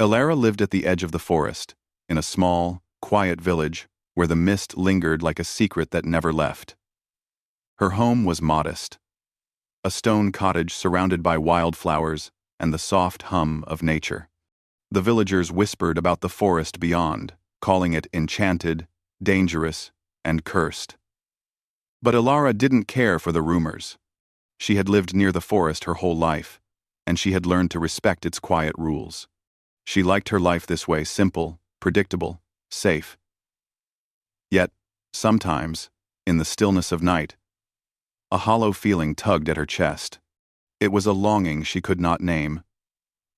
Elara lived at the edge of the forest, in a small, quiet village where the mist lingered like a secret that never left. Her home was modest, a stone cottage surrounded by wildflowers and the soft hum of nature. The villagers whispered about the forest beyond, calling it enchanted, dangerous, and cursed. But Elara didn't care for the rumors. She had lived near the forest her whole life, and she had learned to respect its quiet rules. She liked her life this way, simple, predictable, safe. Yet, sometimes, in the stillness of night, a hollow feeling tugged at her chest. It was a longing she could not name,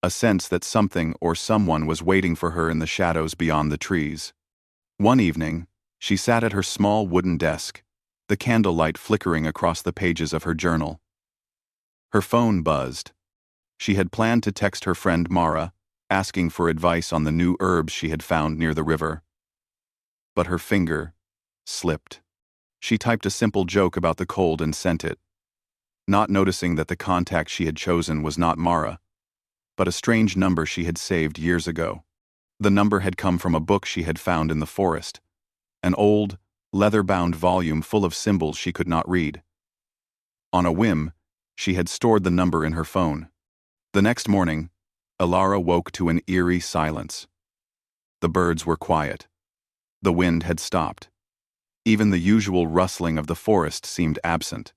a sense that something or someone was waiting for her in the shadows beyond the trees. One evening, she sat at her small wooden desk, the candlelight flickering across the pages of her journal. Her phone buzzed. She had planned to text her friend Mara, asking for advice on the new herbs she had found near the river. But her finger slipped. She typed a simple joke about the cold and sent it, not noticing that the contact she had chosen was not Mara, but a strange number she had saved years ago. The number had come from a book she had found in the forest, an old, leather-bound volume full of symbols she could not read. On a whim, she had stored the number in her phone. The next morning, Elara woke to an eerie silence. The birds were quiet. The wind had stopped. Even the usual rustling of the forest seemed absent.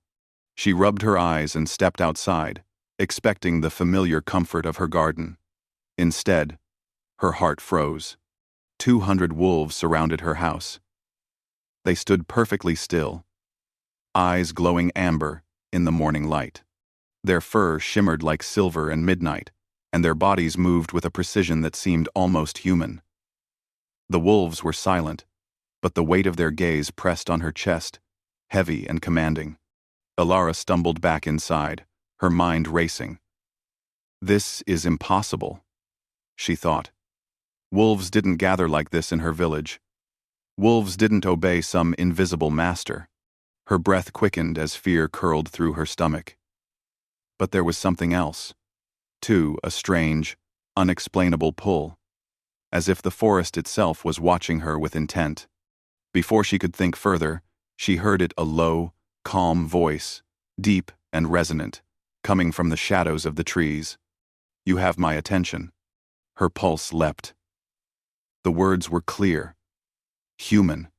She rubbed her eyes and stepped outside, expecting the familiar comfort of her garden. Instead, her heart froze. 200 wolves surrounded her house. They stood perfectly still, eyes glowing amber in the morning light. Their fur shimmered like silver and midnight, and their bodies moved with a precision that seemed almost human. The wolves were silent, but the weight of their gaze pressed on her chest, heavy and commanding. Elara stumbled back inside, her mind racing. This is impossible, she thought. Wolves didn't gather like this in her village. Wolves didn't obey some invisible master. Her breath quickened as fear curled through her stomach. But there was something else, too, a strange, unexplainable pull, as if the forest itself was watching her with intent. Before she could think further, she heard it, a low, calm voice, deep and resonant, coming from the shadows of the trees. "You have my attention." Her pulse leapt. The words were clear, human,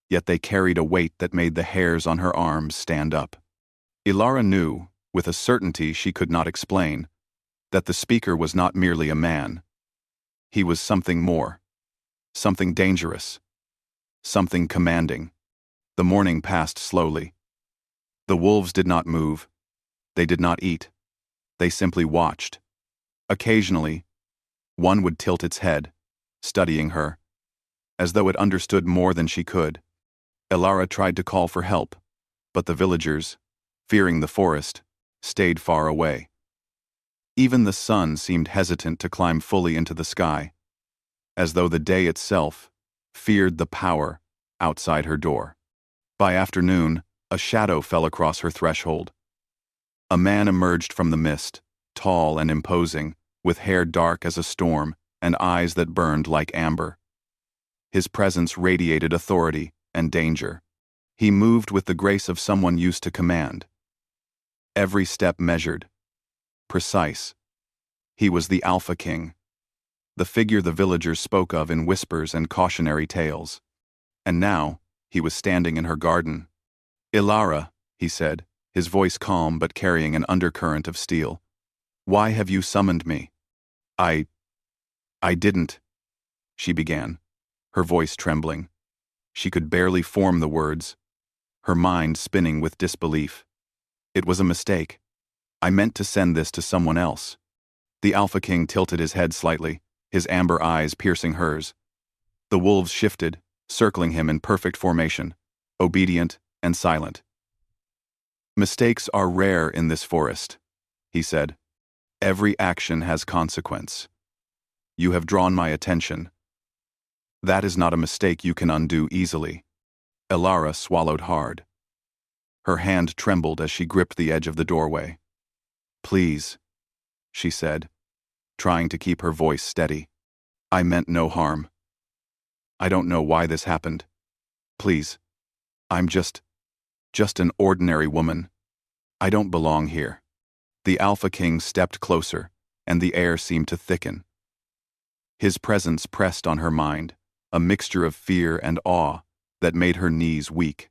yet they carried a weight that made the hairs on her arms stand up. Elara knew, with a certainty she could not explain, that the speaker was not merely a man. He was something more, something dangerous, something commanding. The morning passed slowly. The wolves did not move. They did not eat. They simply watched. Occasionally, one would tilt its head, studying her, as though it understood more than she could. Elara tried to call for help, but the villagers, fearing the forest, stayed far away. Even the sun seemed hesitant to climb fully into the sky, as though the day itself feared the power outside her door. By afternoon, a shadow fell across her threshold. A man emerged from the mist, tall and imposing, with hair dark as a storm and eyes that burned like amber. His presence radiated authority and danger. He moved with the grace of someone used to command. Every step measured, precise. He was the Alpha King, the figure the villagers spoke of in whispers and cautionary tales. And now, he was standing in her garden. "Elara," he said, his voice calm but carrying an undercurrent of steel. "Why have you summoned me?" I didn't," she began, her voice trembling. She could barely form the words, her mind spinning with disbelief. "It was a mistake. I meant to send this to someone else." The Alpha King tilted his head slightly, his amber eyes piercing hers. The wolves shifted, circling him in perfect formation, obedient and silent. "Mistakes are rare in this forest," he said. "Every action has consequence. You have drawn my attention. That is not a mistake you can undo easily." Elara swallowed hard. Her hand trembled as she gripped the edge of the doorway. "Please," she said, trying to keep her voice steady. I meant no harm. I don't know why this happened. Please. I'm just an ordinary woman. I don't belong here." The Alpha King stepped closer, and the air seemed to thicken. His presence pressed on her mind, a mixture of fear and awe that made her knees weak.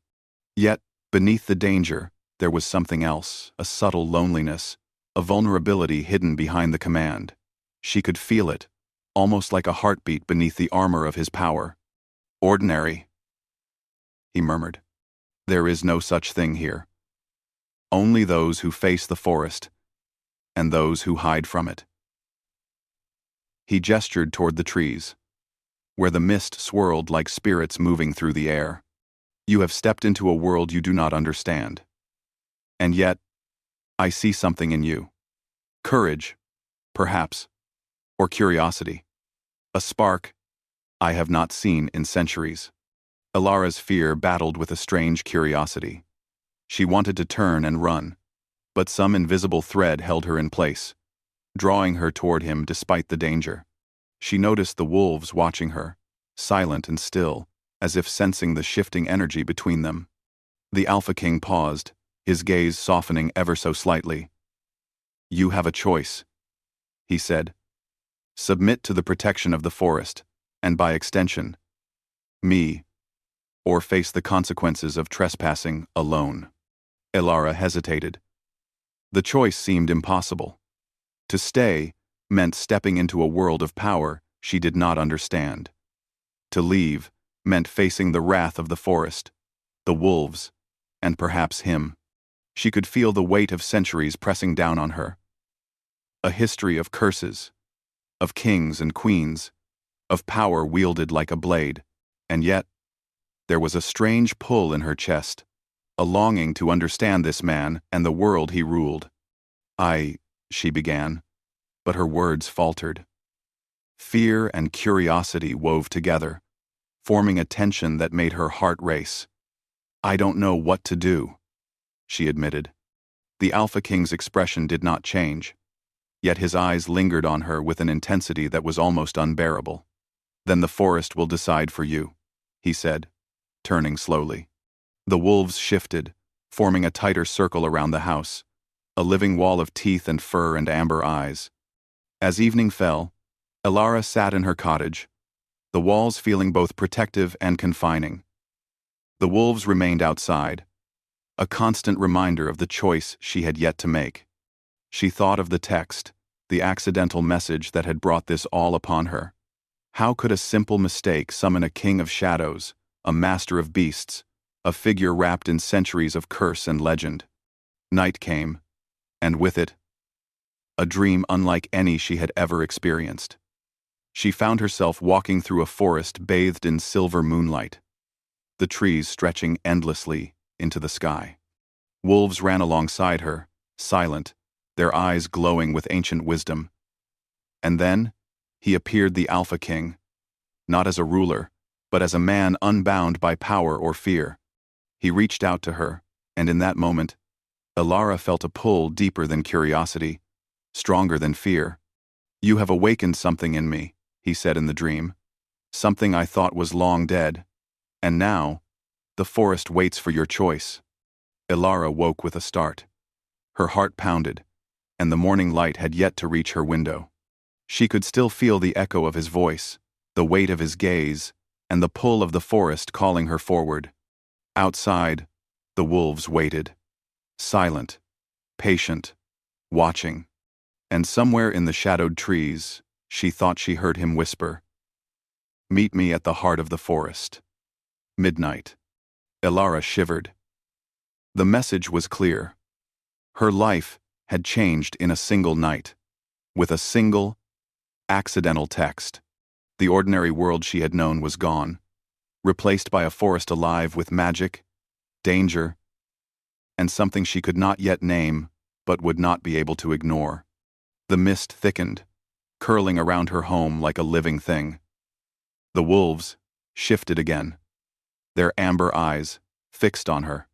Yet, beneath the danger, there was something else, a subtle loneliness, a vulnerability hidden behind the command. She could feel it, almost like a heartbeat beneath the armor of his power. "Ordinary," he murmured. "There is no such thing here. Only those who face the forest, and those who hide from it." He gestured toward the trees, where the mist swirled like spirits moving through the air. "You have stepped into a world you do not understand. And yet, I see something in you. Courage, perhaps, or curiosity. A spark I have not seen in centuries." Elara's fear battled with a strange curiosity. She wanted to turn and run, but some invisible thread held her in place, drawing her toward him despite the danger. She noticed the wolves watching her, silent and still, as if sensing the shifting energy between them. The Alpha King paused, his gaze softening ever so slightly. "You have a choice," he said. "Submit to the protection of the forest, and by extension, me, or face the consequences of trespassing alone." Elara hesitated. The choice seemed impossible. To stay meant stepping into a world of power she did not understand. To leave meant facing the wrath of the forest, the wolves, and perhaps him. She could feel the weight of centuries pressing down on her. A history of curses, of kings and queens, of power wielded like a blade, and yet, there was a strange pull in her chest, a longing to understand this man and the world he ruled. She began, but her words faltered. Fear and curiosity wove together, forming a tension that made her heart race. "I don't know what to do," she admitted. The Alpha King's expression did not change, yet his eyes lingered on her with an intensity that was almost unbearable. "Then the forest will decide for you," he said, turning slowly. The wolves shifted, forming a tighter circle around the house, a living wall of teeth and fur and amber eyes. As evening fell, Elara sat in her cottage, the walls feeling both protective and confining. The wolves remained outside, a constant reminder of the choice she had yet to make. She thought of the text, the accidental message that had brought this all upon her. How could a simple mistake summon a king of shadows, a master of beasts, a figure wrapped in centuries of curse and legend? Night came, and with it, a dream unlike any she had ever experienced. She found herself walking through a forest bathed in silver moonlight, the trees stretching endlessly into the sky. Wolves ran alongside her, silent, their eyes glowing with ancient wisdom. And then, he appeared, the Alpha King, not as a ruler, but as a man unbound by power or fear. He reached out to her, and in that moment, Elara felt a pull deeper than curiosity, stronger than fear. "You have awakened something in me," he said in the dream, "something I thought was long dead. And now, the forest waits for your choice." Elara woke with a start. Her heart pounded, and the morning light had yet to reach her window. She could still feel the echo of his voice, the weight of his gaze, and the pull of the forest calling her forward. Outside, the wolves waited, silent, patient, watching. And somewhere in the shadowed trees, she thought she heard him whisper, "Meet me at the heart of the forest." Midnight. Elara shivered. The message was clear. Her life had changed in a single night, with a single, accidental text. The ordinary world she had known was gone, replaced by a forest alive with magic, danger, and something she could not yet name, but would not be able to ignore. The mist thickened, curling around her home like a living thing. The wolves shifted again, their amber eyes fixed on her.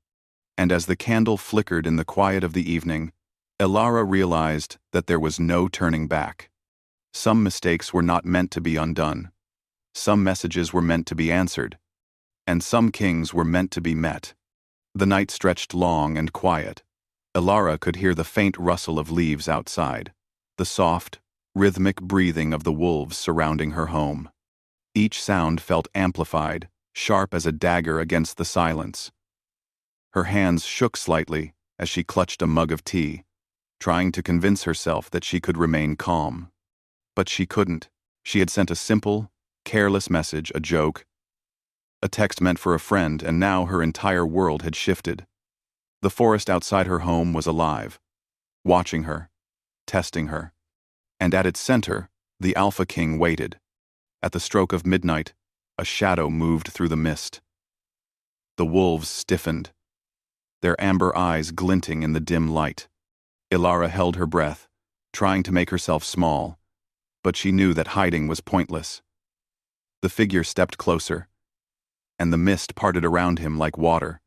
And as the candle flickered in the quiet of the evening, Elara realized that there was no turning back. Some mistakes were not meant to be undone. Some messages were meant to be answered. And some kings were meant to be met. The night stretched long and quiet. Elara could hear the faint rustle of leaves outside, the soft, rhythmic breathing of the wolves surrounding her home. Each sound felt amplified, sharp as a dagger against the silence. Her hands shook slightly as she clutched a mug of tea, trying to convince herself that she could remain calm. But she couldn't. She had sent a simple, careless message, a joke, a text meant for a friend, and now her entire world had shifted. The forest outside her home was alive, watching her, testing her. And at its center, the Alpha King waited. At the stroke of midnight, a shadow moved through the mist. The wolves stiffened, their amber eyes glinting in the dim light. Elara held her breath, trying to make herself small, but she knew that hiding was pointless. The figure stepped closer, and the mist parted around him like water.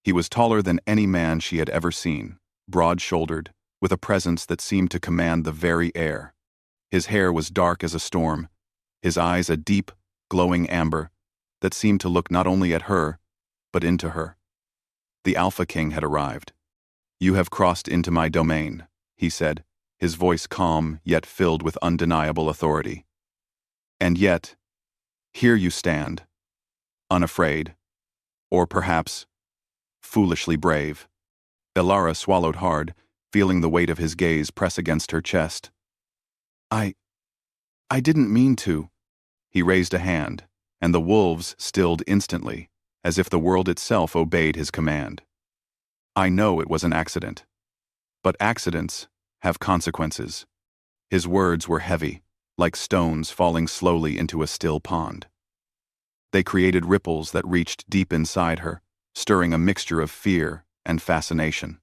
He was taller than any man she had ever seen, broad-shouldered, with a presence that seemed to command the very air. His hair was dark as a storm, his eyes a deep, glowing amber that seemed to look not only at her, but into her. The Alpha King had arrived. "You have crossed into my domain," he said, his voice calm yet filled with undeniable authority. "And yet, here you stand, unafraid, or perhaps foolishly brave." Elara swallowed hard, feeling the weight of his gaze press against her chest. I didn't mean to." He raised a hand, and the wolves stilled instantly, as if the world itself obeyed his command. "I know it was an accident. But accidents have consequences." His words were heavy, like stones falling slowly into a still pond. They created ripples that reached deep inside her, stirring a mixture of fear and fascination.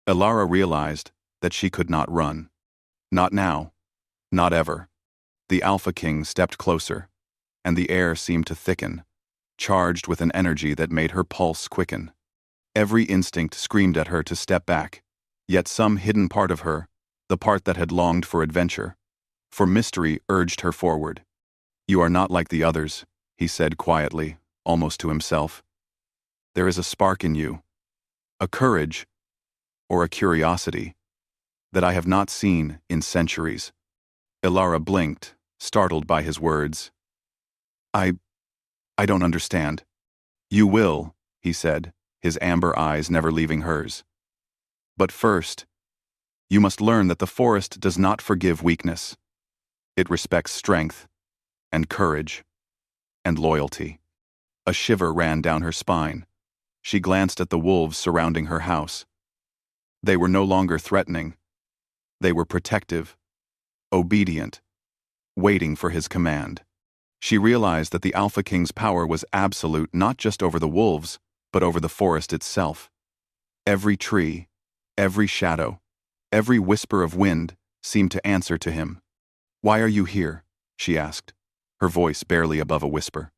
Elara realized that she could not run. Not now. Not ever. The Alpha King stepped closer, and the air seemed to thicken, charged with an energy that made her pulse quicken. Every instinct screamed at her to step back, yet some hidden part of her, the part that had longed for adventure, for mystery, urged her forward. "You are not like the others," he said quietly, almost to himself. "There is a spark in you, a courage, or a curiosity, that I have not seen in centuries." Elara blinked, startled by his words. I don't understand." "You will," he said, his amber eyes never leaving hers. "But first, you must learn that the forest does not forgive weakness. It respects strength, and courage, and loyalty." A shiver ran down her spine. She glanced at the wolves surrounding her house. They were no longer threatening. They were protective, obedient, waiting for his command. She realized that the Alpha King's power was absolute, not just over the wolves, but over the forest itself. Every tree, every shadow, every whisper of wind seemed to answer to him. "Why are you here?" she asked, her voice barely above a whisper.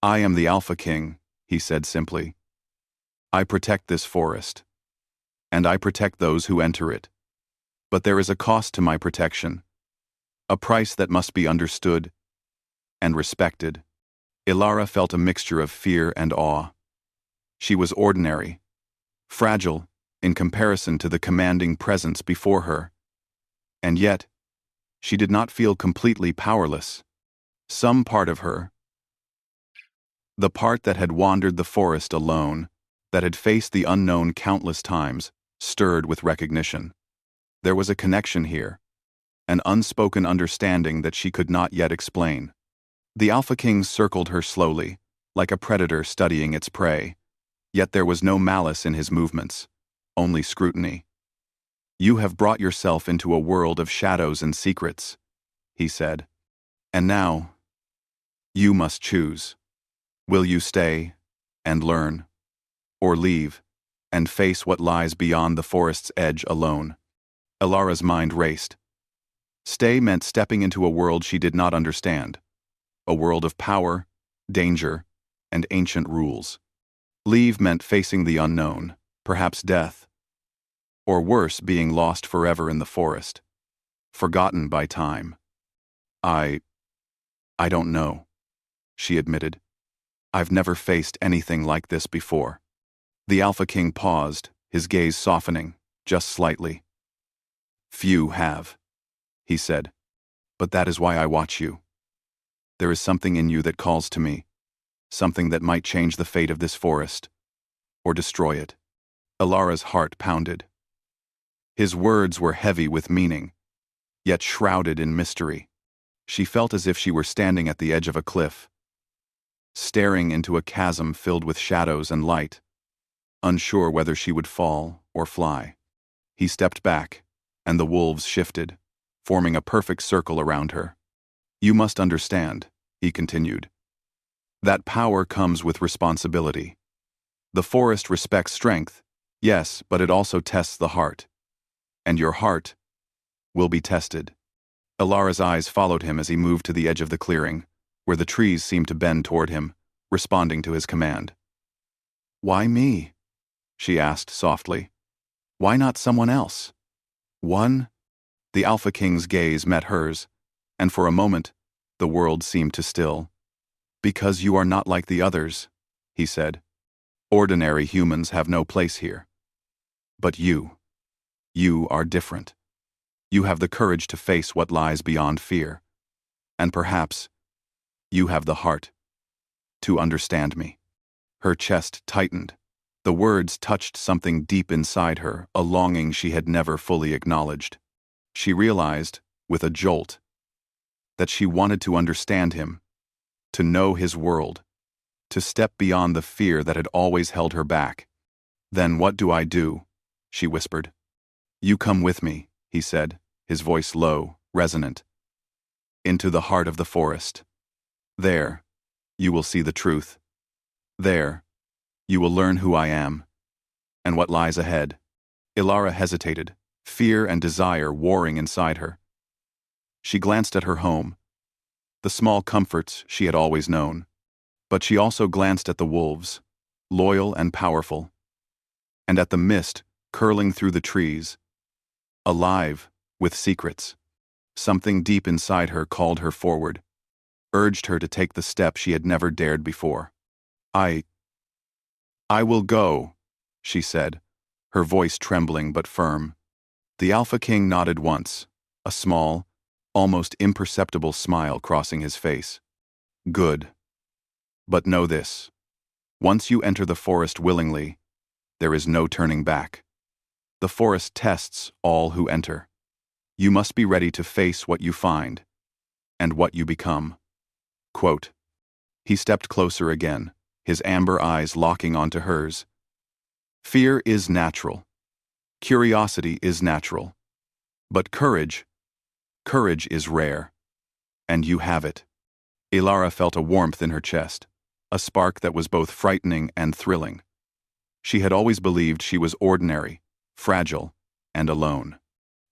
"I am the Alpha King," he said simply. "I protect this forest, and I protect those who enter it. But there is a cost to my protection, a price that must be understood and respected." Elara felt a mixture of fear and awe. She was ordinary, fragile in comparison to the commanding presence before her. And yet, she did not feel completely powerless. Some part of her, the part that had wandered the forest alone, that had faced the unknown countless times, stirred with recognition. There was a connection here, an unspoken understanding that she could not yet explain. The Alpha King circled her slowly, like a predator studying its prey, yet there was no malice in his movements, only scrutiny. "You have brought yourself into a world of shadows and secrets," he said. "And now, you must choose. Will you stay and learn, or leave and face what lies beyond the forest's edge alone?" Elara's mind raced. Stay meant stepping into a world she did not understand, a world of power, danger, and ancient rules. Leave meant facing the unknown, perhaps death, or worse, being lost forever in the forest, forgotten by time. I don't know, she admitted. I've never faced anything like this before. The Alpha King paused, his gaze softening, just slightly. Few have, he said. But that is why I watch you. There is something in you that calls to me, something that might change the fate of this forest, or destroy it. Ilara's heart pounded. His words were heavy with meaning, yet shrouded in mystery. She felt as if she were standing at the edge of a cliff, staring into a chasm filled with shadows and light, unsure whether she would fall or fly. He stepped back, and the wolves shifted, forming a perfect circle around her. You must understand, he continued, that power comes with responsibility. The forest respects strength, yes, but it also tests the heart. And your heart will be tested. Ilara's eyes followed him as he moved to the edge of the clearing, where the trees seemed to bend toward him, responding to his command. Why me? She asked softly. Why not someone else? One? The Alpha King's gaze met hers, and for a moment, the world seemed to still. Because you are not like the others, he said. Ordinary humans have no place here. But you are different. You have the courage to face what lies beyond fear. And perhaps, you have the heart to understand me. Her chest tightened. The words touched something deep inside her, a longing she had never fully acknowledged. She realized, with a jolt, that she wanted to understand him, to know his world, to step beyond the fear that had always held her back. Then what do I do? She whispered. You come with me, he said, his voice low, resonant. Into the heart of the forest. There, you will see the truth. There, you will learn who I am, and what lies ahead. Ilara hesitated, fear and desire warring inside her. She glanced at her home, the small comforts she had always known. But she also glanced at the wolves, loyal and powerful, and at the mist curling through the trees, alive with secrets. Something deep inside her called her forward, urged her to take the step she had never dared before. I will go, she said, her voice trembling but firm. The Alpha King nodded once, a small, almost imperceptible smile crossing his face. Good. But know this. Once you enter the forest willingly, there is no turning back. The forest tests all who enter. You must be ready to face what you find, and what you become. Quote. He stepped closer again, his amber eyes locking onto hers. Fear is natural. Curiosity is natural. But courage is rare. And you have it. Ilara felt a warmth in her chest, a spark that was both frightening and thrilling. She had always believed she was ordinary, fragile, and alone.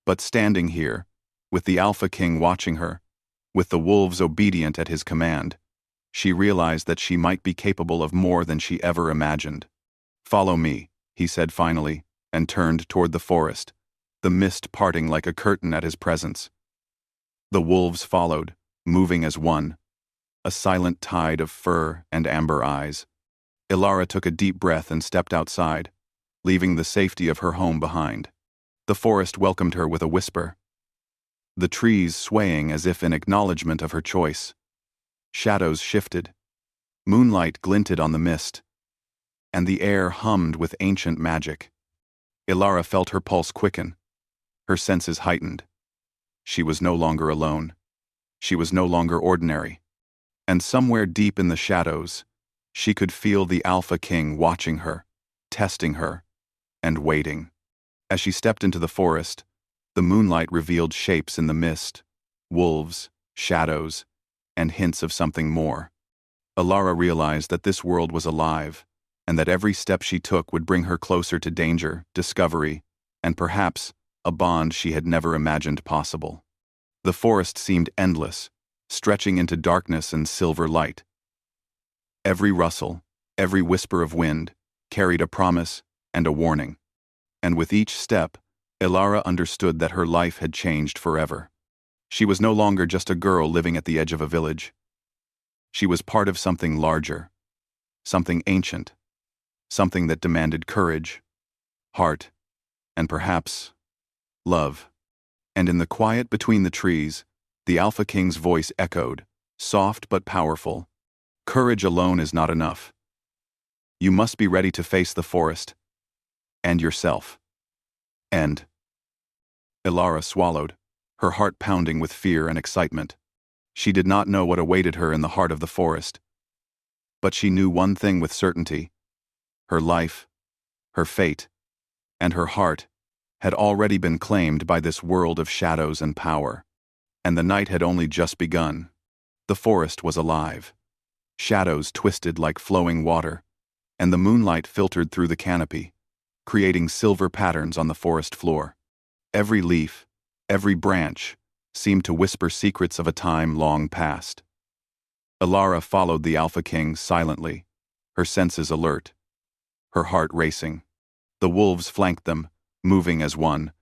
But standing here, with the Alpha King watching her, with the wolves obedient at his command, she realized that she might be capable of more than she ever imagined. Follow me, he said finally, and turned toward the forest, the mist parting like a curtain at his presence. The wolves followed, moving as one, a silent tide of fur and amber eyes. Ilara took a deep breath and stepped outside, leaving the safety of her home behind. The forest welcomed her with a whisper, the trees swaying as if in acknowledgement of her choice. Shadows shifted, moonlight glinted on the mist, and the air hummed with ancient magic. Ilara felt her pulse quicken, her senses heightened. She was no longer alone. She was no longer ordinary. And somewhere deep in the shadows, she could feel the Alpha King watching her, testing her, and waiting. As she stepped into the forest, the moonlight revealed shapes in the mist, wolves, shadows, and hints of something more. Ilara realized that this world was alive, and that every step she took would bring her closer to danger, discovery, and perhaps a bond she had never imagined possible. The forest seemed endless, stretching into darkness and silver light. Every rustle, every whisper of wind, carried a promise and a warning. And with each step, Ilara understood that her life had changed forever. She was no longer just a girl living at the edge of a village. She was part of something larger, something ancient, something that demanded courage, heart, and perhaps love. And in the quiet between the trees, the Alpha King's voice echoed, soft but powerful. Courage alone is not enough. You must be ready to face the forest, and yourself. And Ilara swallowed, her heart pounding with fear and excitement. She did not know what awaited her in the heart of the forest. But she knew one thing with certainty. Her life, her fate, and her heart had already been claimed by this world of shadows and power. And the night had only just begun. The forest was alive. Shadows twisted like flowing water, and the moonlight filtered through the canopy, creating silver patterns on the forest floor. Every leaf, every branch, seemed to whisper secrets of a time long past. Ilara followed the Alpha King silently, her senses alert, her heart racing. The wolves flanked them, moving as one,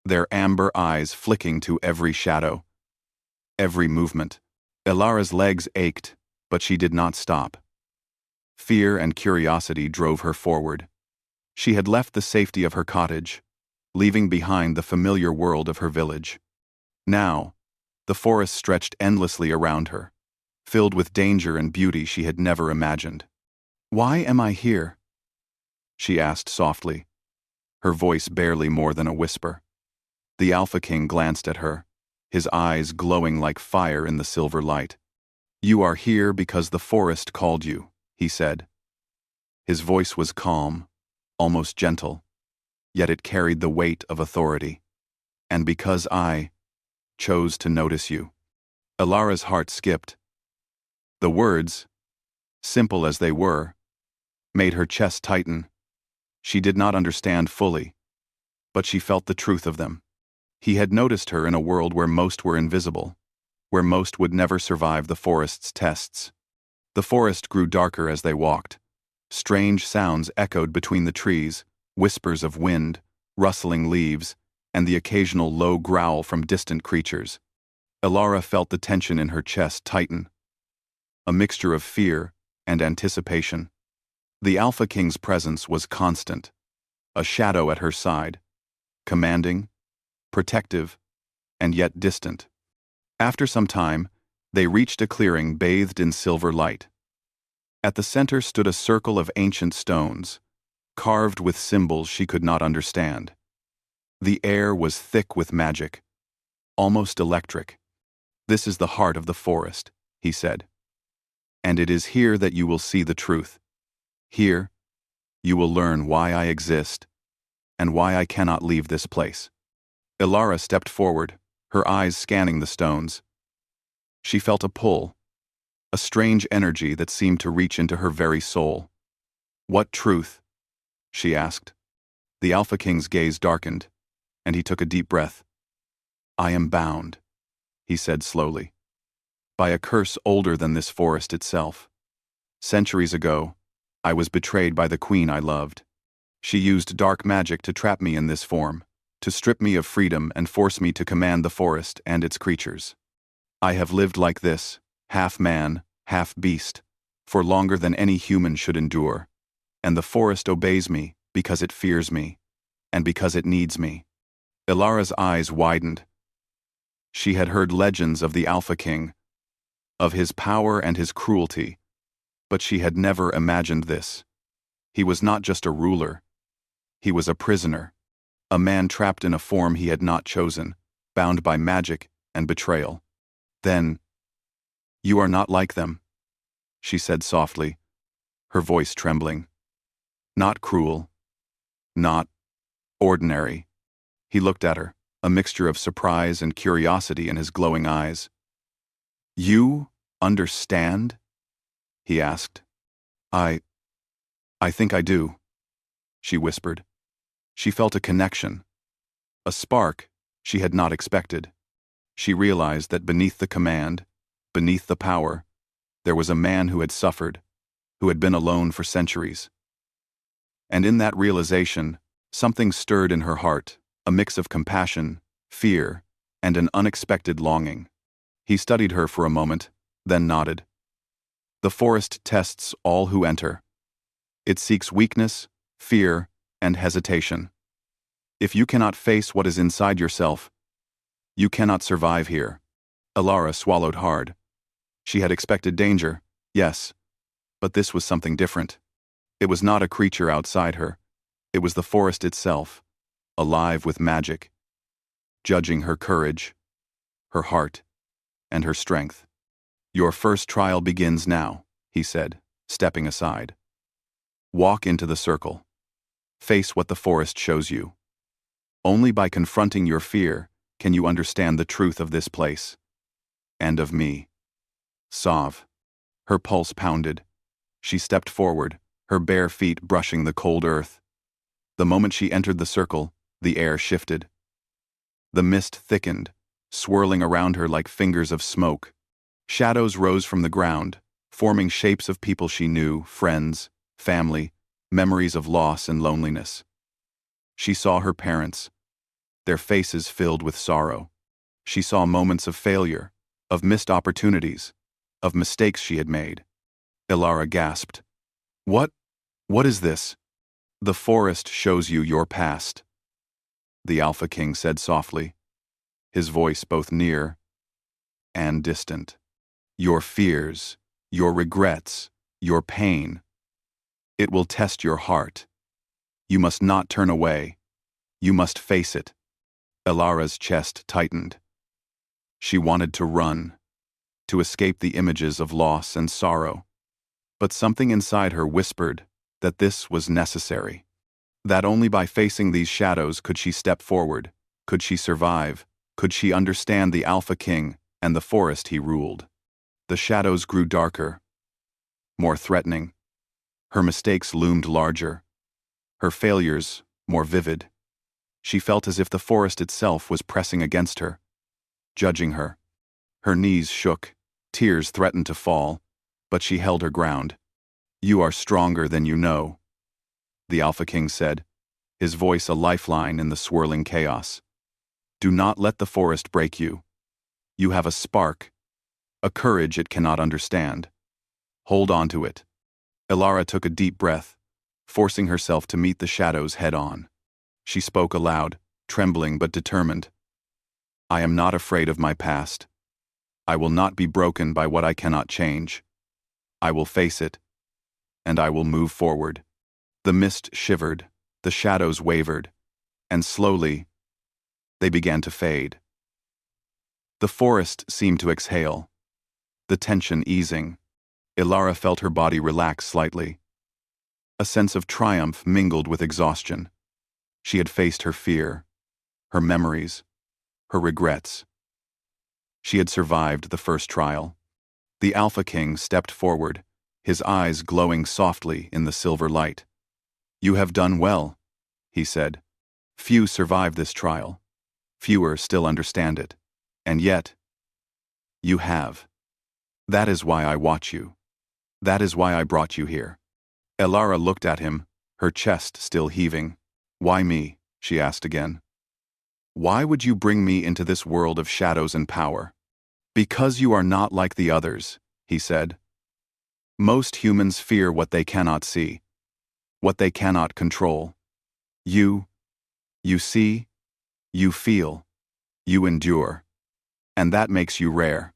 their amber eyes flicking to every shadow, every movement. Ilara's legs ached, but she did not stop. Fear and curiosity drove her forward. She had left the safety of her cottage, leaving behind the familiar world of her village. Now, the forest stretched endlessly around her, filled with danger and beauty she had never imagined. "Why am I here?" she asked softly, her voice barely more than a whisper. The Alpha King glanced at her, his eyes glowing like fire in the silver light. "You are here because the forest called you," he said. His voice was calm, almost gentle, yet it carried the weight of authority. "And because I chose to notice you." Ilara's heart skipped. The words, simple as they were, made her chest tighten. She did not understand fully, but she felt the truth of them. He had noticed her in a world where most were invisible, where most would never survive the forest's tests. The forest grew darker as they walked. Strange sounds echoed between the trees, whispers of wind, rustling leaves, and the occasional low growl from distant creatures. Ilara felt the tension in her chest tighten, a mixture of fear and anticipation. The Alpha King's presence was constant, a shadow at her side, commanding, protective, and yet distant. After some time, they reached a clearing bathed in silver light. At the center stood a circle of ancient stones, carved with symbols she could not understand. The air was thick with magic, almost electric. "This is the heart of the forest," he said. "And it is here that you will see the truth. Here, you will learn why I exist, and why I cannot leave this place." Ilara stepped forward, her eyes scanning the stones. She felt a pull, a strange energy that seemed to reach into her very soul. "What truth?" she asked. The Alpha King's gaze darkened, and he took a deep breath. "I am bound," he said slowly, "by a curse older than this forest itself. Centuries ago, I was betrayed by the queen I loved. She used dark magic to trap me in this form, to strip me of freedom and force me to command the forest and its creatures. I have lived like this, half man, half beast, for longer than any human should endure, and the forest obeys me because it fears me, and because it needs me." Ilara's eyes widened. She had heard legends of the Alpha King, of his power and his cruelty, but she had never imagined this. He was not just a ruler. He was a prisoner, a man trapped in a form he had not chosen, bound by magic and betrayal. "Then, you are not like them," she said softly, her voice trembling. "Not cruel, not ordinary." He looked at her, a mixture of surprise and curiosity in his glowing eyes. "You understand?" he asked. I think I do," she whispered. She felt a connection, a spark she had not expected. She realized that beneath the command, beneath the power, there was a man who had suffered, who had been alone for centuries. And in that realization, something stirred in her heart, a mix of compassion, fear, and an unexpected longing. He studied her for a moment, then nodded. The forest tests all who enter. It seeks weakness, fear, and hesitation. If you cannot face what is inside yourself, you cannot survive here. Elara swallowed hard. She had expected danger, yes, but this was something different. It was not a creature outside her. It was the forest itself, alive with magic, judging her courage, her heart, and her strength. Your first trial begins now, he said, stepping aside. Walk into the circle. Face what the forest shows you. Only by confronting your fear can you understand the truth of this place. And of me. Sauve. Her pulse pounded. She stepped forward, her bare feet brushing the cold earth. The moment she entered the circle, the air shifted. The mist thickened, swirling around her like fingers of smoke. Shadows rose from the ground, forming shapes of people she knew, friends, family, memories of loss and loneliness. She saw her parents, their faces filled with sorrow. She saw moments of failure, of missed opportunities, of mistakes she had made. Elara gasped. What is this? The forest shows you your past, the Alpha King said softly, his voice both near and distant. Your fears, your regrets, your pain. It will test your heart. You must not turn away. You must face it. Elara's chest tightened. She wanted to run, to escape the images of loss and sorrow. But something inside her whispered that this was necessary. That only by facing these shadows could she step forward, could she survive, could she understand the Alpha King and the forest he ruled. The shadows grew darker, more threatening. Her mistakes loomed larger, her failures more vivid. She felt as if the forest itself was pressing against her, judging her. Her knees shook, tears threatened to fall, but she held her ground. You are stronger than you know, the Alpha King said, his voice a lifeline in the swirling chaos. Do not let the forest break you. You have a spark, a courage it cannot understand. Hold on to it. Elara took a deep breath, forcing herself to meet the shadows head-on. She spoke aloud, trembling but determined. I am not afraid of my past. I will not be broken by what I cannot change. I will face it, and I will move forward. The mist shivered, the shadows wavered, and slowly, they began to fade. The forest seemed to exhale, the tension easing. Elara felt her body relax slightly. A sense of triumph mingled with exhaustion. She had faced her fear, her memories, her regrets. She had survived the first trial. The Alpha King stepped forward, his eyes glowing softly in the silver light. You have done well, he said. Few survive this trial. Fewer still understand it. And yet, you have. That is why I watch you. That is why I brought you here. Elara looked at him, her chest still heaving. Why me? She asked again. Why would you bring me into this world of shadows and power? Because you are not like the others, he said. Most humans fear what they cannot see, what they cannot control. You see, you feel, you endure. And that makes you rare.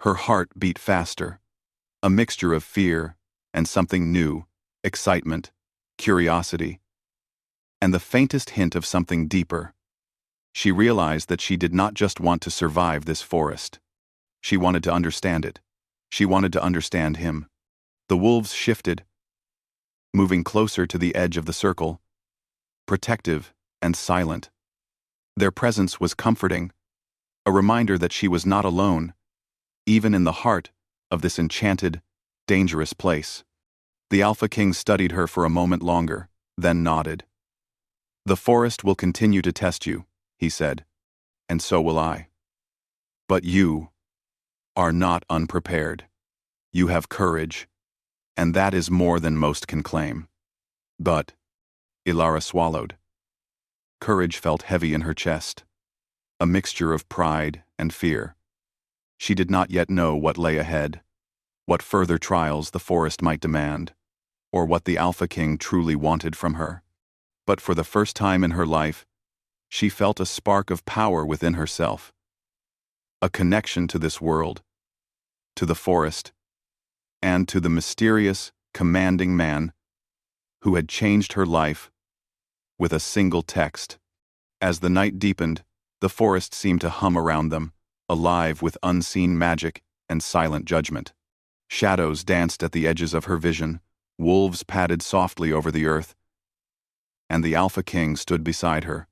Her heart beat faster, a mixture of fear and something new, excitement, curiosity, and the faintest hint of something deeper. She realized that she did not just want to survive this forest. She wanted to understand it. She wanted to understand him. The wolves shifted, moving closer to the edge of the circle, protective and silent. Their presence was comforting, a reminder that she was not alone, even in the heart of this enchanted, dangerous place. The Alpha King studied her for a moment longer, then nodded. The forest will continue to test you, he said, and so will I. But you are not unprepared. You have courage, and that is more than most can claim. But, Elara swallowed. Courage felt heavy in her chest. a mixture of pride and fear. She did not yet know what lay ahead, what further trials the forest might demand, or what the Alpha King truly wanted from her. But for the first time in her life, she felt a spark of power within herself, a connection to this world, to the forest, and to the mysterious, commanding man who had changed her life with a single text. As the night deepened, the forest seemed to hum around them, alive with unseen magic and silent judgment. Shadows danced at the edges of her vision, wolves padded softly over the earth, and the Alpha King stood beside her,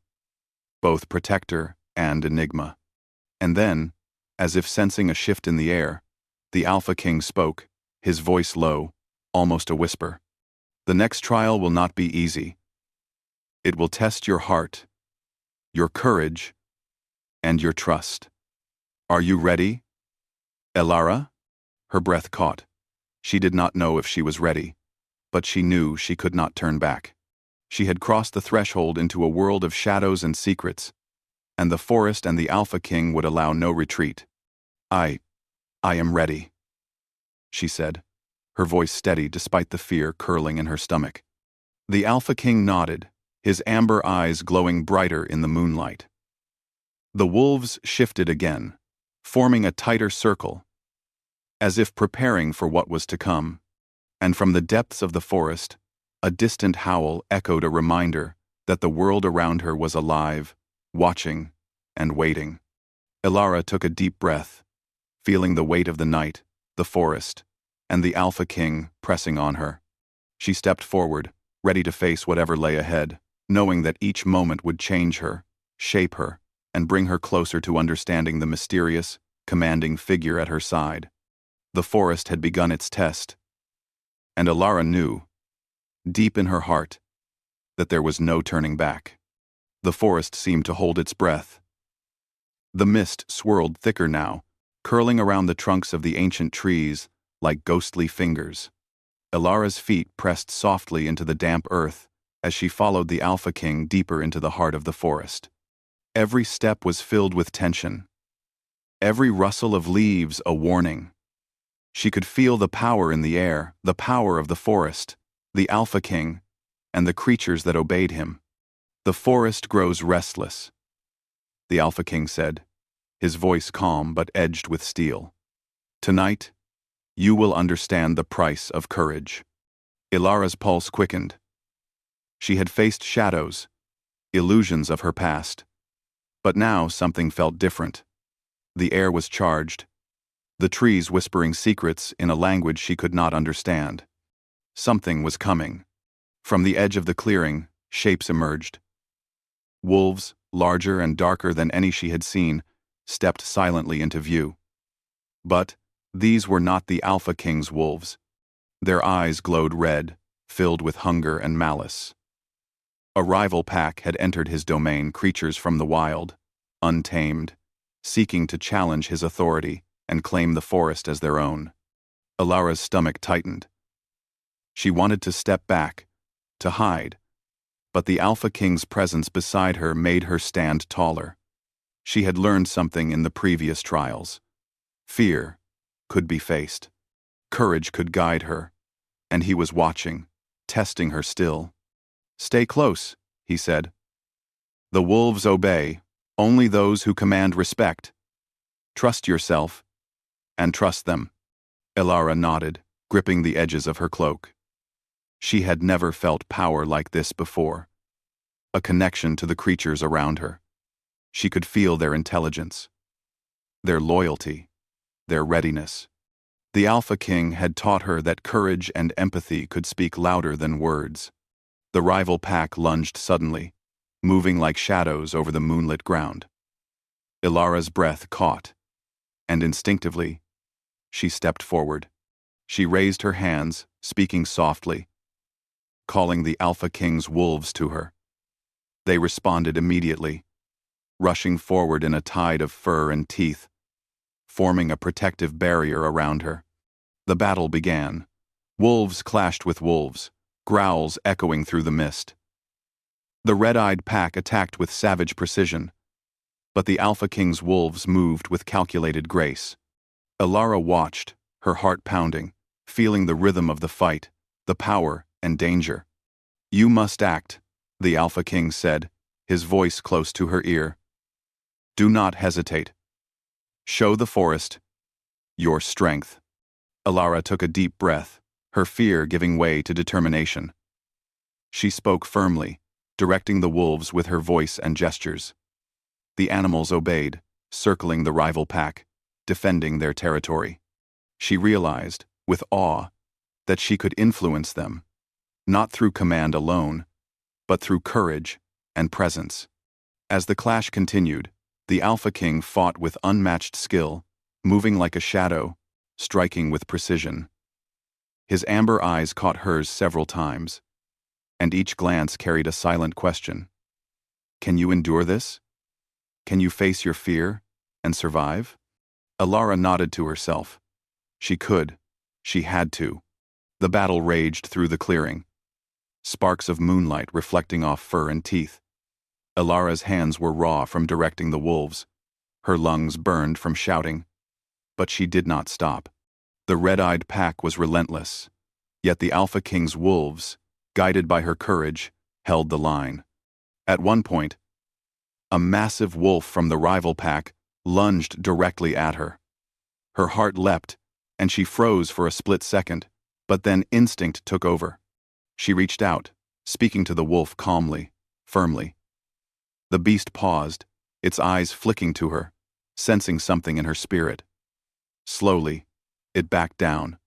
both protector and enigma. And then, as if sensing a shift in the air, the Alpha King spoke, his voice low, almost a whisper. "The next trial will not be easy. It will test your heart, your courage, and your trust. Are you ready, Elara?" Her breath caught. She did not know if she was ready, but she knew she could not turn back. She had crossed the threshold into a world of shadows and secrets, and the forest and the Alpha King would allow no retreat. I am ready," she said, her voice steady despite the fear curling in her stomach. The Alpha King nodded, his amber eyes glowing brighter in the moonlight. The wolves shifted again, forming a tighter circle, as if preparing for what was to come. And from the depths of the forest, a distant howl echoed a reminder that the world around her was alive, watching, and waiting. Elara took a deep breath, feeling the weight of the night, the forest, and the Alpha King pressing on her. She stepped forward, ready to face whatever lay ahead, knowing that each moment would change her, shape her, and bring her closer to understanding the mysterious, commanding figure at her side. The forest had begun its test, and Elara knew, deep in her heart, that there was no turning back. The forest seemed to hold its breath. The mist swirled thicker now, curling around the trunks of the ancient trees like ghostly fingers. Elara's feet pressed softly into the damp earth as she followed the Alpha King deeper into the heart of the forest. Every step was filled with tension, every rustle of leaves a warning. She could feel the power in the air, the power of the forest, the Alpha King, and the creatures that obeyed him. "The forest grows restless," the Alpha King said, his voice calm but edged with steel. "Tonight, you will understand the price of courage." Elara's pulse quickened. She had faced shadows, illusions of her past, but now something felt different. The air was charged, the trees whispering secrets in a language she could not understand. Something was coming. From the edge of the clearing, shapes emerged. Wolves, larger and darker than any she had seen, stepped silently into view. But these were not the Alpha King's wolves. Their eyes glowed red, filled with hunger and malice. A rival pack had entered his domain, creatures from the wild, untamed, seeking to challenge his authority and claim the forest as their own. Elara's stomach tightened. She wanted to step back, to hide, but the Alpha King's presence beside her made her stand taller. She had learned something in the previous trials. Fear could be faced. Courage could guide her, and he was watching, testing her still. "Stay close," he said. "The wolves obey, only those who command respect. Trust yourself, and trust them." Elara nodded, gripping the edges of her cloak. She had never felt power like this before. A connection to the creatures around her. She could feel their intelligence, their loyalty, their readiness. The Alpha King had taught her that courage and empathy could speak louder than words. The rival pack lunged suddenly, moving like shadows over the moonlit ground. Elara's breath caught, and instinctively, she stepped forward. She raised her hands, speaking softly, calling the Alpha King's wolves to her. They responded immediately, rushing forward in a tide of fur and teeth, forming a protective barrier around her. The battle began. Wolves clashed with wolves, growls echoing through the mist. The red-eyed pack attacked with savage precision, but the Alpha King's wolves moved with calculated grace. Alara watched, her heart pounding, feeling the rhythm of the fight, the power and danger. "You must act," the Alpha King said, his voice close to her ear. "Do not hesitate. Show the forest your strength." Alara took a deep breath, her fear giving way to determination. She spoke firmly, directing the wolves with her voice and gestures. The animals obeyed, circling the rival pack, defending their territory. She realized, with awe, that she could influence them, not through command alone, but through courage and presence. As the clash continued, the Alpha King fought with unmatched skill, moving like a shadow, striking with precision. His amber eyes caught hers several times, and each glance carried a silent question. "Can you endure this? Can you face your fear and survive?" Alara nodded to herself. She could. She had to. The battle raged through the clearing, sparks of moonlight reflecting off fur and teeth. Alara's hands were raw from directing the wolves. Her lungs burned from shouting. But she did not stop. The red-eyed pack was relentless, yet the Alpha King's wolves, guided by her courage, held the line. At one point, a massive wolf from the rival pack lunged directly at her. Her heart leapt, and she froze for a split second, but then instinct took over. She reached out, speaking to the wolf calmly, firmly. The beast paused, its eyes flicking to her, sensing something in her spirit. Slowly, it backed down,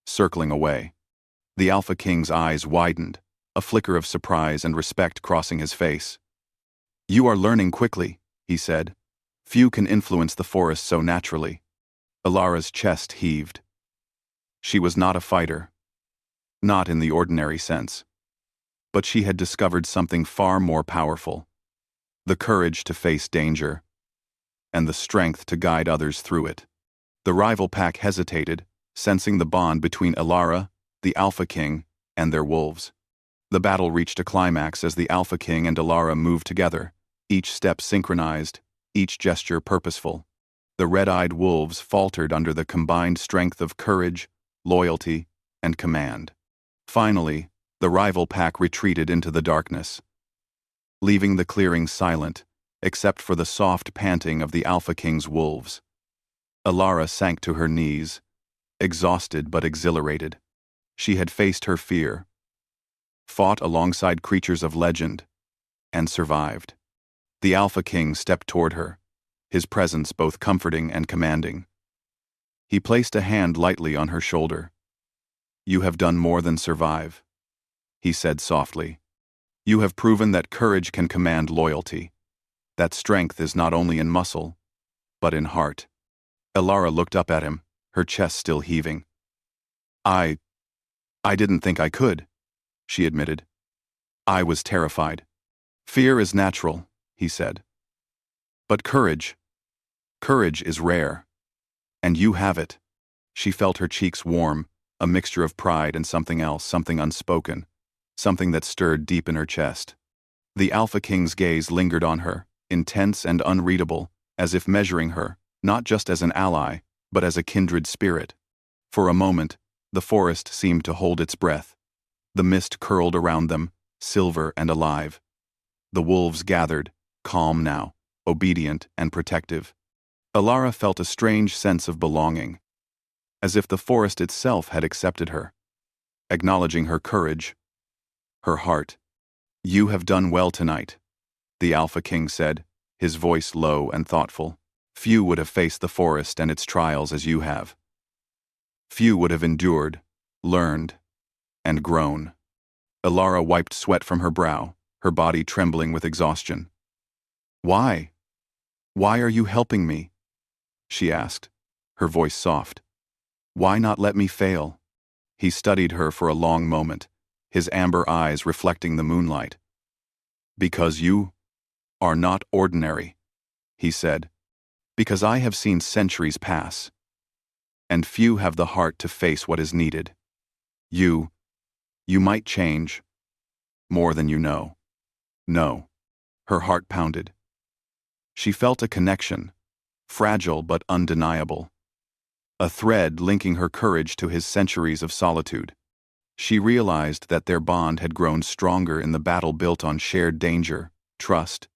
circling away. The Alpha King's eyes widened, a flicker of surprise and respect crossing his face. "You are learning quickly," he said. "Few can influence the forest so naturally." Alara's chest heaved. She was not a fighter, not in the ordinary sense. But she had discovered something far more powerful: the courage to face danger, and the strength to guide others through it. The rival pack hesitated, sensing the bond between Alara, the Alpha King, and their wolves. The battle reached a climax as the Alpha King and Alara moved together, each step synchronized, each gesture purposeful. The red-eyed wolves faltered under the combined strength of courage, loyalty, and command. Finally, the rival pack retreated into the darkness, leaving the clearing silent, except for the soft panting of the Alpha King's wolves. Alara sank to her knees, exhausted but exhilarated. She had faced her fear, fought alongside creatures of legend, and survived. The Alpha King stepped toward her, his presence both comforting and commanding. He placed a hand lightly on her shoulder. "You have done more than survive," he said softly. "You have proven that courage can command loyalty, that strength is not only in muscle, but in heart." Alara looked up at him, her chest still heaving. I didn't think I could," she admitted. "I was terrified. Fear is natural," he said. "But courage is rare. And you have it." She felt her cheeks warm, a mixture of pride and something else, something unspoken, something that stirred deep in her chest. The Alpha King's gaze lingered on her, intense and unreadable, as if measuring her, not just as an ally, but as a kindred spirit. For a moment, the forest seemed to hold its breath. The mist curled around them, silver and alive. The wolves gathered, calm now, obedient and protective. Alara felt a strange sense of belonging, as if the forest itself had accepted her, acknowledging her courage, her heart. "You have done well tonight," the Alpha King said, his voice low and thoughtful. "Few would have faced the forest and its trials as you have. Few would have endured, learned, and grown." Alara wiped sweat from her brow, her body trembling with exhaustion. "Why? Why are you helping me?" she asked, her voice soft. "Why not let me fail?" He studied her for a long moment, his amber eyes reflecting the moonlight. "Because you are not ordinary," he said. "Because I have seen centuries pass, and few have the heart to face what is needed. You might change, more than you know." "No." Her heart pounded. She felt a connection, fragile but undeniable. A thread linking her courage to his centuries of solitude. She realized that their bond had grown stronger in the battle built on shared danger, trust,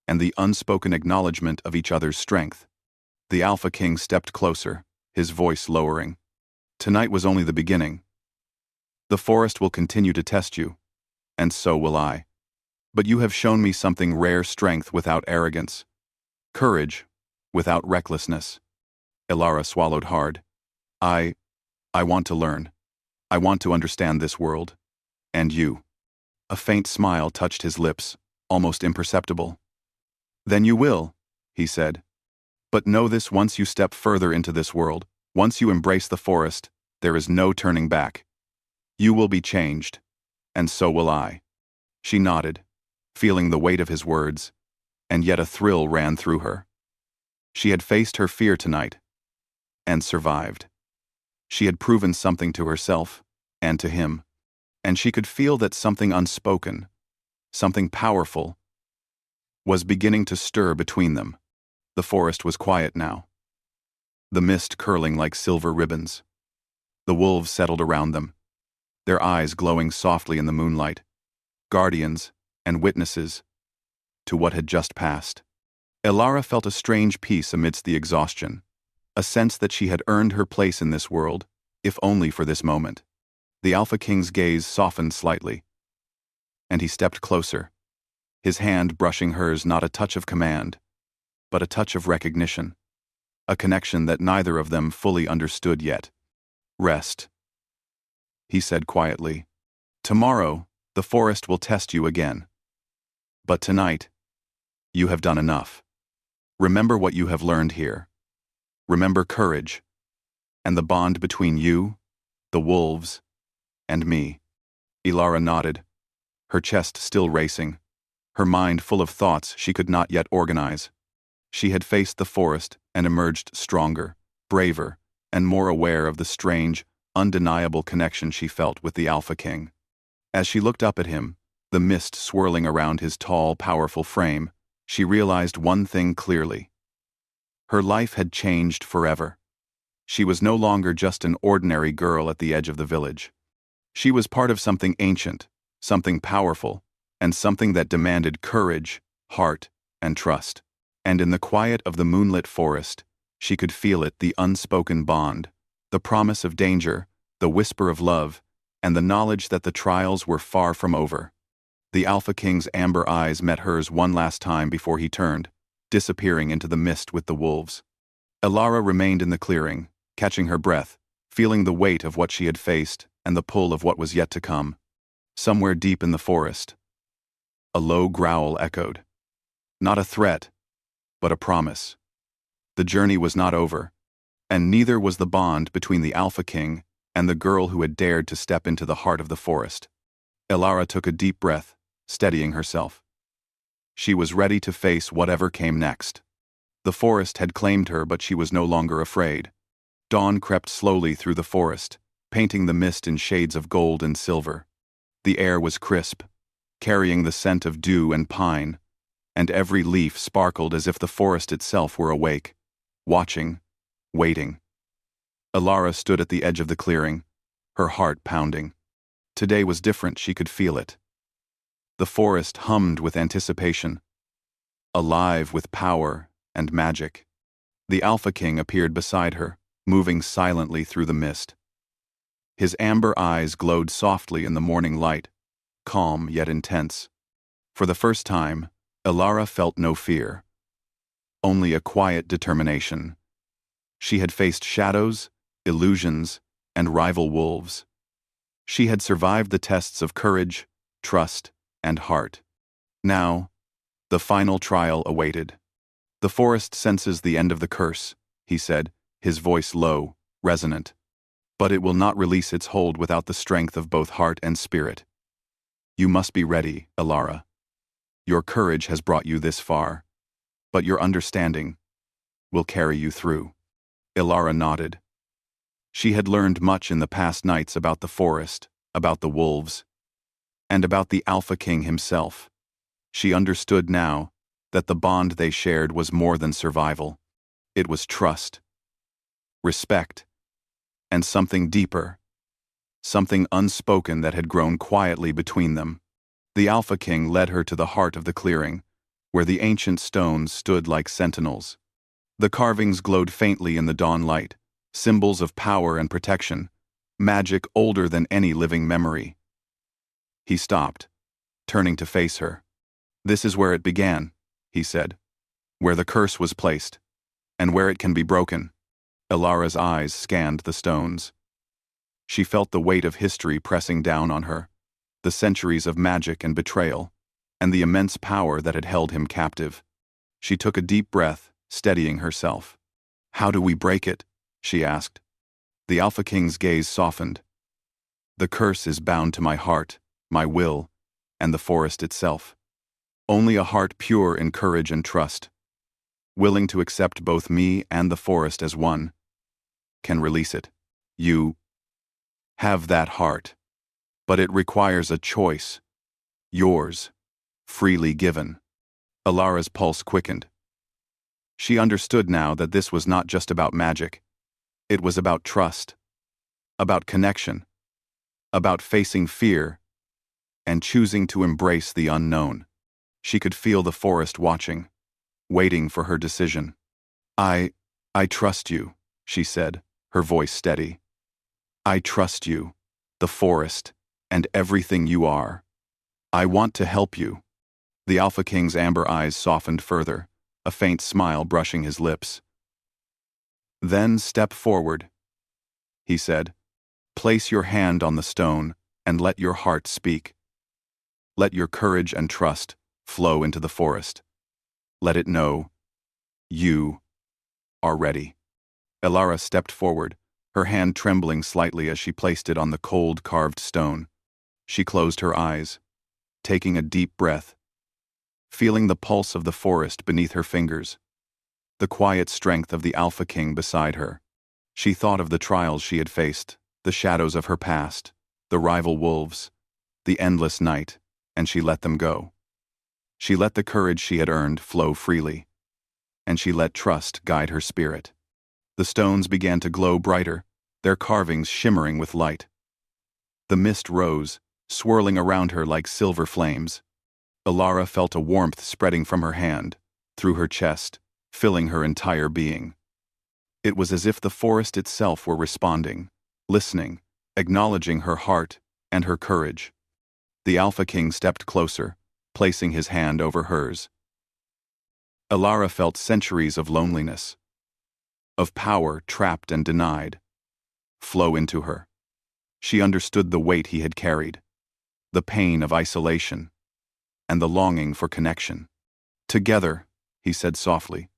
and the unspoken acknowledgement of each other's strength. The Alpha King stepped closer, his voice lowering. Tonight was only the beginning. The forest will continue to test you, and so will I. But you have shown me something rare: strength without arrogance, courage without recklessness. Elara swallowed hard. I want to learn. I want to understand this world. And you. A faint smile touched his lips, almost imperceptible. Then you will, he said. But know this: once you step further into this world, once you embrace the forest, there is no turning back. You will be changed, and so will I. She nodded, feeling the weight of his words, and yet a thrill ran through her. She had faced her fear tonight, and survived. She had proven something to herself, and to him, and she could feel that something unspoken, something powerful, was beginning to stir between them. The forest was quiet now, the mist curling like silver ribbons. The wolves settled around them, their eyes glowing softly in the moonlight, guardians and witnesses to what had just passed. Elara felt a strange peace amidst the exhaustion, a sense that she had earned her place in this world, if only for this moment. The Alpha King's gaze softened slightly, and he stepped closer, his hand brushing hers, not a touch of command, but a touch of recognition, a connection that neither of them fully understood yet. Rest, he said quietly. Tomorrow, the forest will test you again. But tonight, you have done enough. Remember what you have learned here. Remember courage, and the bond between you, the wolves, and me. Elara nodded, her chest still racing, her mind full of thoughts she could not yet organize. She had faced the forest and emerged stronger, braver, and more aware of the strange, undeniable connection she felt with the Alpha King. As she looked up at him, the mist swirling around his tall, powerful frame, she realized one thing clearly. Her life had changed forever. She was no longer just an ordinary girl at the edge of the village. She was part of something ancient, something powerful, and something that demanded courage, heart, and trust. And in the quiet of the moonlit forest, she could feel it: the unspoken bond, the promise of danger, the whisper of love, and the knowledge that the trials were far from over. The Alpha King's amber eyes met hers one last time before he turned, disappearing into the mist with the wolves. Elara remained in the clearing, catching her breath, feeling the weight of what she had faced and the pull of what was yet to come. Somewhere deep in the forest, a low growl echoed. Not a threat, but a promise. The journey was not over, and neither was the bond between the Alpha King and the girl who had dared to step into the heart of the forest. Elara took a deep breath, steadying herself. She was ready to face whatever came next. The forest had claimed her, but she was no longer afraid. Dawn crept slowly through the forest, painting the mist in shades of gold and silver. The air was crisp, carrying the scent of dew and pine, and every leaf sparkled as if the forest itself were awake, watching, waiting. Elara stood at the edge of the clearing, her heart pounding. Today was different, she could feel it. The forest hummed with anticipation, alive with power and magic. The Alpha King appeared beside her, moving silently through the mist. His amber eyes glowed softly in the morning light, calm yet intense. For the first time, Elara felt no fear, only a quiet determination. She had faced shadows, illusions, and rival wolves. She had survived the tests of courage, trust, and heart. Now, the final trial awaited. The forest senses the end of the curse, he said, his voice low, resonant. But it will not release its hold without the strength of both heart and spirit. You must be ready, Elara. Your courage has brought you this far, but your understanding will carry you through. Elara nodded. She had learned much in the past nights about the forest, about the wolves, and about the Alpha King himself. She understood now that the bond they shared was more than survival. It was trust, respect, and something deeper, something unspoken that had grown quietly between them. The Alpha King led her to the heart of the clearing, where the ancient stones stood like sentinels. The carvings glowed faintly in the dawn light, symbols of power and protection, magic older than any living memory. He stopped, turning to face her. "This is where it began," he said, "where the curse was placed, and where it can be broken." Elara's eyes scanned the stones. She felt the weight of history pressing down on her, the centuries of magic and betrayal, and the immense power that had held him captive. She took a deep breath, steadying herself. "How do we break it?" she asked. The Alpha King's gaze softened. "The curse is bound to my heart, my will, and the forest itself. Only a heart pure in courage and trust, willing to accept both me and the forest as one, can release it. You have that heart, but it requires a choice. Yours, freely given." Elara's pulse quickened. She understood now that this was not just about magic. It was about trust, about connection, about facing fear, and choosing to embrace the unknown. She could feel the forest watching, waiting for her decision. I trust you," she said, her voice steady. "I trust you, the forest, and everything you are. I want to help you." The Alpha King's amber eyes softened further, a faint smile brushing his lips. "Then step forward," he said. "Place your hand on the stone and let your heart speak. Let your courage and trust flow into the forest. Let it know you are ready." Elara stepped forward, her hand trembling slightly as she placed it on the cold carved stone. She closed her eyes, taking a deep breath, feeling the pulse of the forest beneath her fingers, the quiet strength of the Alpha King beside her. She thought of the trials she had faced, the shadows of her past, the rival wolves, the endless night, and she let them go. She let the courage she had earned flow freely, and she let trust guide her spirit. The stones began to glow brighter, their carvings shimmering with light. The mist rose, swirling around her like silver flames. Elara felt a warmth spreading from her hand, through her chest, filling her entire being. It was as if the forest itself were responding, listening, acknowledging her heart and her courage. The Alpha King stepped closer, placing his hand over hers. Elara felt centuries of loneliness, of power trapped and denied, flow into her. She understood the weight he had carried, the pain of isolation, and the longing for connection. "Together," he said softly,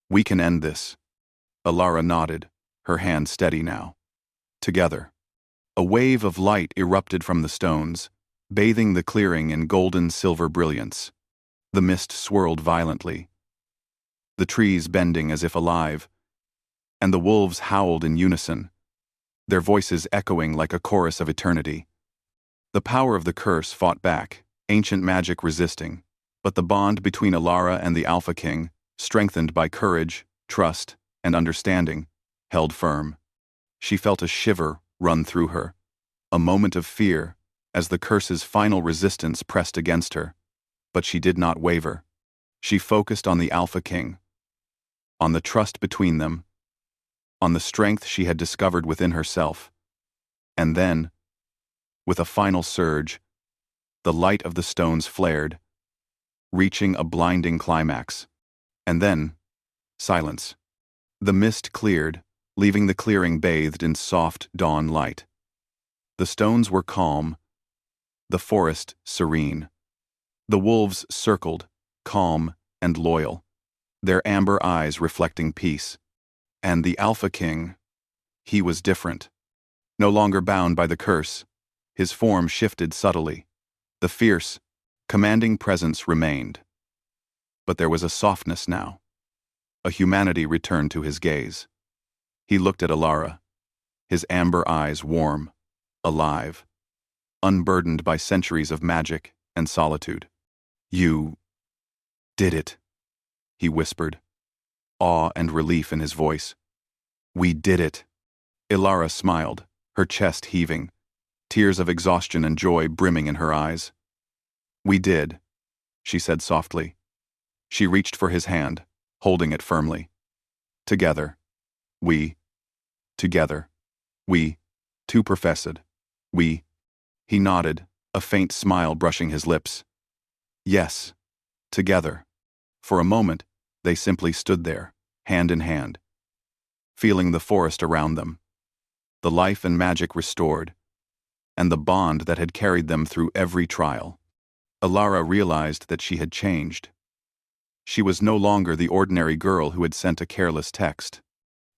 "we can end this." Elara nodded, her hand steady now. Together. A wave of light erupted from the stones, bathing the clearing in golden-silver brilliance. The mist swirled violently, the trees bending as if alive, and the wolves howled in unison, their voices echoing like a chorus of eternity. The power of the curse fought back, ancient magic resisting, but the bond between Elara and the Alpha King, strengthened by courage, trust, and understanding, held firm. She felt a shiver run through her, a moment of fear as the curse's final resistance pressed against her, but she did not waver. She focused on the Alpha King, on the trust between them, on the strength she had discovered within herself. And then, with a final surge, the light of the stones flared, reaching a blinding climax. And then, silence. The mist cleared, leaving the clearing bathed in soft dawn light. The stones were calm, the forest serene. The wolves circled, calm and loyal, their amber eyes reflecting peace. And the Alpha King, he was different. No longer bound by the curse, his form shifted subtly. The fierce, commanding presence remained. But there was a softness now. A humanity returned to his gaze. He looked at Elara, his amber eyes warm, alive, unburdened by centuries of magic and solitude. "You did it," he whispered, awe and relief in his voice. We did it. Ilara smiled, her chest heaving, tears of exhaustion and joy brimming in her eyes. We did, she said softly. She reached for his hand, holding it firmly. Together. We. Together. We. Two professed. We. He nodded, a faint smile brushing his lips. Yes. Together. For a moment, they simply stood there, hand in hand, feeling the forest around them, the life and magic restored, and the bond that had carried them through every trial. Ilara realized that she had changed. She was no longer the ordinary girl who had sent a careless text.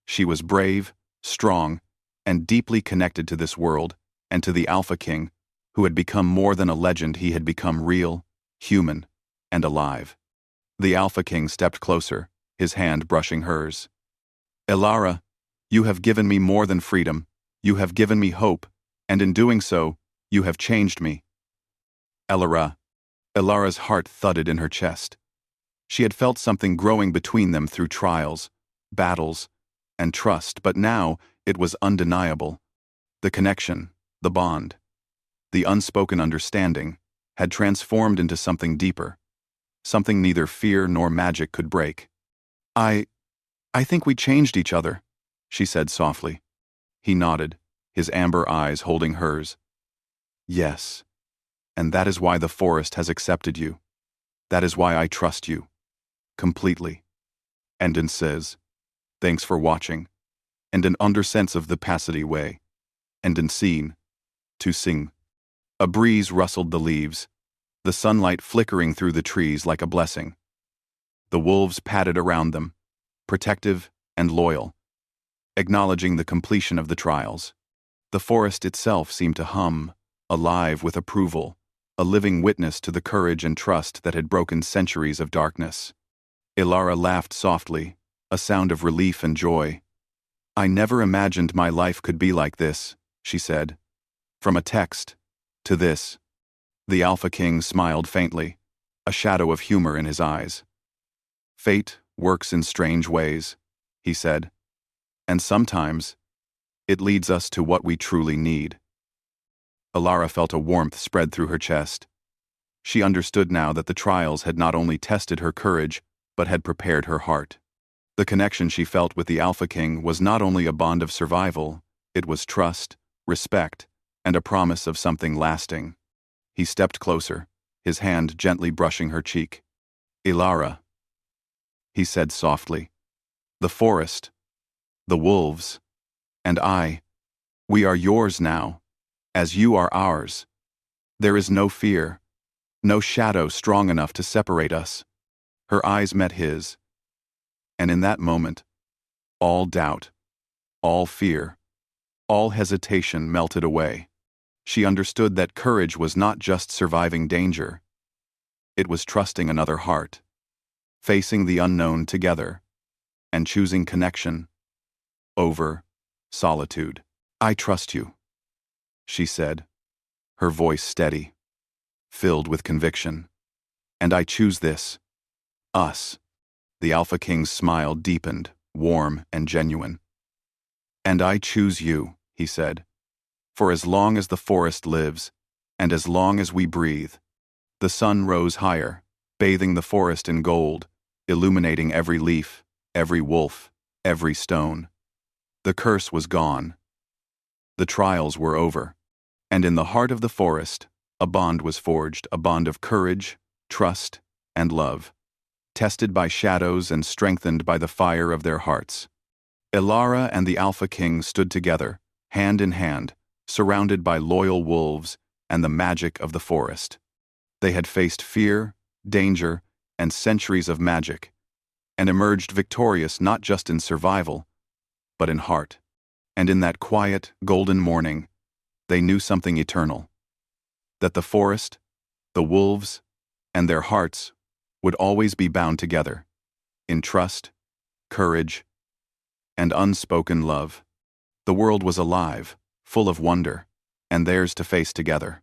She was brave, strong, and deeply connected to this world and to the Alpha King, who had become more than a legend. He had become real, human, and alive. The Alpha King stepped closer, his hand brushing hers. Ilara, you have given me more than freedom. You have given me hope, and in doing so, you have changed me. Ilara's heart thudded in her chest. She had felt something growing between them through trials, battles, and trust, but now it was undeniable. The connection, the bond, the unspoken understanding, had transformed into something deeper, something neither fear nor magic could break. I think we changed each other, she said softly. He nodded, his amber eyes holding hers. Yes, and that is why the forest has accepted you. That is why I trust you. Completely. Endon says, thanks for watching, and an undersense of the Passity way. Endon seen, to sing. A breeze rustled the leaves, the sunlight flickering through the trees like a blessing. The wolves padded around them, protective and loyal, acknowledging the completion of the trials. The forest itself seemed to hum, alive with approval, a living witness to the courage and trust that had broken centuries of darkness. Ilara laughed softly, a sound of relief and joy. I never imagined my life could be like this, she said. From a text to this. The Alpha King smiled faintly, a shadow of humor in his eyes. Fate works in strange ways, he said, and sometimes it leads us to what we truly need. Ilara felt a warmth spread through her chest. She understood now that the trials had not only tested her courage, but had prepared her heart. The connection she felt with the Alpha King was not only a bond of survival, it was trust, respect, and a promise of something lasting. He stepped closer, his hand gently brushing her cheek. Ilara, he said softly, the forest, the wolves, and I, we are yours now, as you are ours. There is no fear, no shadow strong enough to separate us. Her eyes met his, and in that moment, all doubt, all fear, all hesitation melted away. She understood that courage was not just surviving danger. It was trusting another heart, facing the unknown together, and choosing connection over solitude. I trust you, she said, her voice steady, filled with conviction. And I choose this, us. The Alpha King's smile deepened, warm and genuine. And I choose you, he said, for as long as the forest lives, and as long as we breathe. The sun rose higher, bathing the forest in gold, illuminating every leaf, every wolf, every stone. The curse was gone. The trials were over. And in the heart of the forest, a bond was forged, a bond of courage, trust, and love, tested by shadows and strengthened by the fire of their hearts. Ilara and the Alpha King stood together, hand in hand, surrounded by loyal wolves and the magic of the forest. They had faced fear, danger, and centuries of magic, and emerged victorious not just in survival, but in heart. And in that quiet, golden morning, they knew something eternal. That the forest, the wolves, and their hearts would always be bound together, in trust, courage, and unspoken love. The world was alive, full of wonder, and theirs to face together.